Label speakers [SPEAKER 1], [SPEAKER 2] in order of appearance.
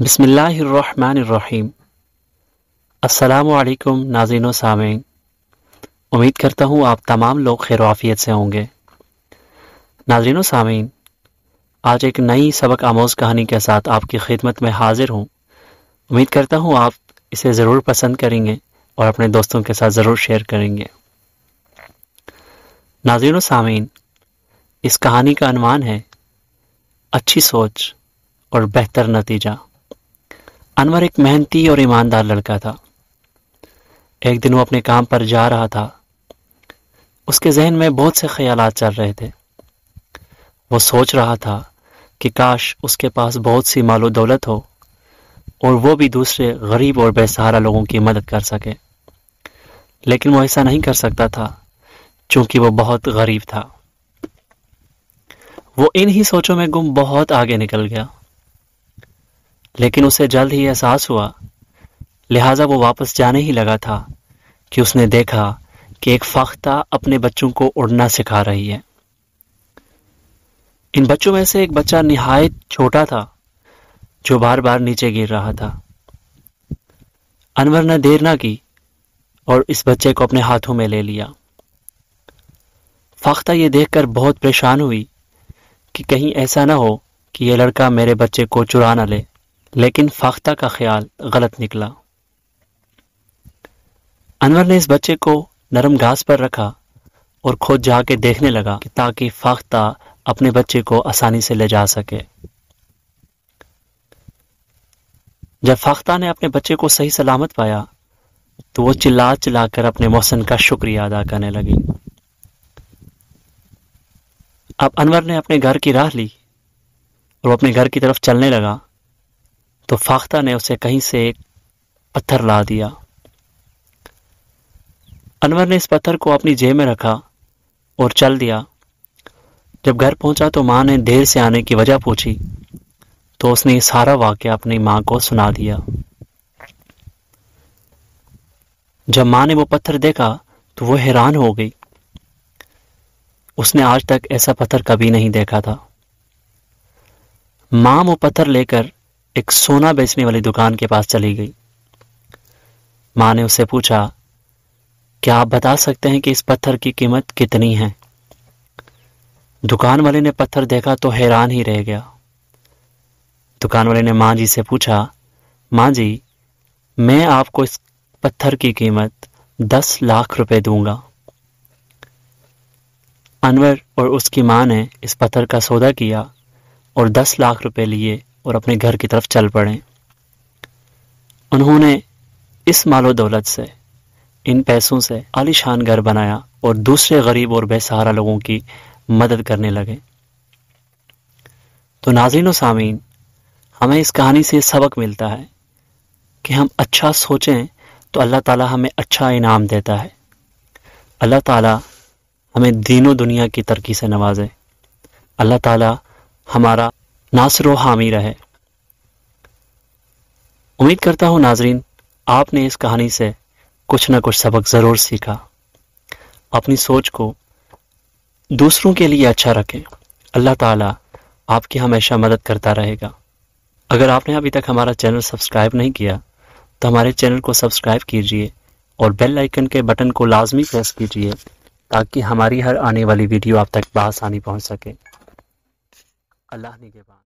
[SPEAKER 1] بسم اللہ الرحمن الرحیم۔ السلام علیکم ناظرین و سامعین، امید کرتا ہوں آپ تمام لوگ خیر و عافیت سے ہوں گے۔ ناظرین و سامعین، آج ایک نئی سبق آموز کہانی کے ساتھ آپ کی خدمت میں حاضر ہوں۔ امید کرتا ہوں آپ اسے ضرور پسند کریں گے اور اپنے دوستوں کے ساتھ ضرور شیئر کریں گے۔ ناظرین و سامعین، اس کہانی کا عنوان ہے اچھی سوچ اور بہتر نتیجہ۔ انور ایک محنتی اور ایماندار لڑکا تھا۔ ایک دن وہ اپنے کام پر جا رہا تھا۔ اس کے ذہن میں بہت سے خیالات چل رہے تھے۔ وہ سوچ رہا تھا کہ کاش اس کے پاس بہت سی مال و دولت ہو اور وہ بھی دوسرے غریب اور بے سہارا لوگوں کی مدد کر سکے، لیکن وہ ایسا نہیں کر سکتا تھا چونکہ وہ بہت غریب تھا۔ وہ انہی سوچوں میں گم بہت آگے نکل گیا، لیکن اسے جلد ہی احساس ہوا، لہٰذا وہ واپس جانے ہی لگا تھا کہ اس نے دیکھا کہ ایک فاختہ اپنے بچوں کو اڑنا سکھا رہی ہے۔ ان بچوں میں سے ایک بچہ نہایت چھوٹا تھا جو بار بار نیچے گر رہا تھا۔ انور نے دیر نہ کی اور اس بچے کو اپنے ہاتھوں میں لے لیا۔ فاختہ یہ دیکھ کر بہت پریشان ہوئی کہ کہیں ایسا نہ ہو کہ یہ لڑکا میرے بچے کو چرا نہ لے، لیکن فاختہ کا خیال غلط نکلا۔ انور نے اس بچے کو نرم گھاس پر رکھا اور خود جا کے دیکھنے لگا تاکہ فاختہ اپنے بچے کو آسانی سے لے جا سکے۔ جب فاختہ نے اپنے بچے کو صحیح سلامت پایا تو وہ چلا چلا کر اپنے محسن کا شکریہ ادا کرنے لگی۔ اب انور نے اپنے گھر کی راہ لی اور وہ اپنے گھر کی طرف چلنے لگا تو فاختہ نے اسے کہیں سے ایک پتھر لا دیا۔ انور نے اس پتھر کو اپنی جیب میں رکھا اور چل دیا۔ جب گھر پہنچا تو ماں نے دیر سے آنے کی وجہ پوچھی تو اس نے یہ سارا واقعہ اپنی ماں کو سنا دیا۔ جب ماں نے وہ پتھر دیکھا تو وہ حیران ہو گئی۔ اس نے آج تک ایسا پتھر کبھی نہیں دیکھا تھا۔ ماں وہ پتھر لے کر ایک سونا بیچنے والی دکان کے پاس چلی گئی۔ ماں نے اس سے پوچھا، کیا آپ بتا سکتے ہیں کہ اس پتھر کی قیمت کتنی ہے؟ دکان والے نے پتھر دیکھا تو حیران ہی رہ گیا۔ دکان والے نے ماں جی سے پوچھا، ماں جی، میں آپ کو اس پتھر کی قیمت 10 لاکھ روپے دوں گا۔ انور اور اس کی ماں نے اس پتھر کا سودا کیا اور 10 لاکھ روپے لیے اور اپنے گھر کی طرف چل پڑے۔ انہوں نے اس مال و دولت سے، ان پیسوں سے عالی شان گھر بنایا اور دوسرے غریب اور بے سہارا لوگوں کی مدد کرنے لگے۔ تو ناظرین و سامعین، ہمیں اس کہانی سے سبق ملتا ہے کہ ہم اچھا سوچیں تو اللہ تعالیٰ ہمیں اچھا انعام دیتا ہے۔ اللہ تعالیٰ ہمیں دین و دنیا کی ترقی سے نوازے۔ اللہ تعالیٰ ہمارا ناصر و حامی رہے۔ امید کرتا ہوں ناظرین آپ نے اس کہانی سے کچھ نہ کچھ سبق ضرور سیکھا۔ اپنی سوچ کو دوسروں کے لیے اچھا رکھیں، اللہ تعالیٰ آپ کی ہمیشہ مدد کرتا رہے گا۔ اگر آپ نے ابھی تک ہمارا چینل سبسکرائب نہیں کیا تو ہمارے چینل کو سبسکرائب کیجئے اور بیل آئیکن کے بٹن کو لازمی پریس کیجئے تاکہ ہماری ہر آنے والی ویڈیو آپ تک بآسانی پہنچ سکے۔ اللہ نگہبان۔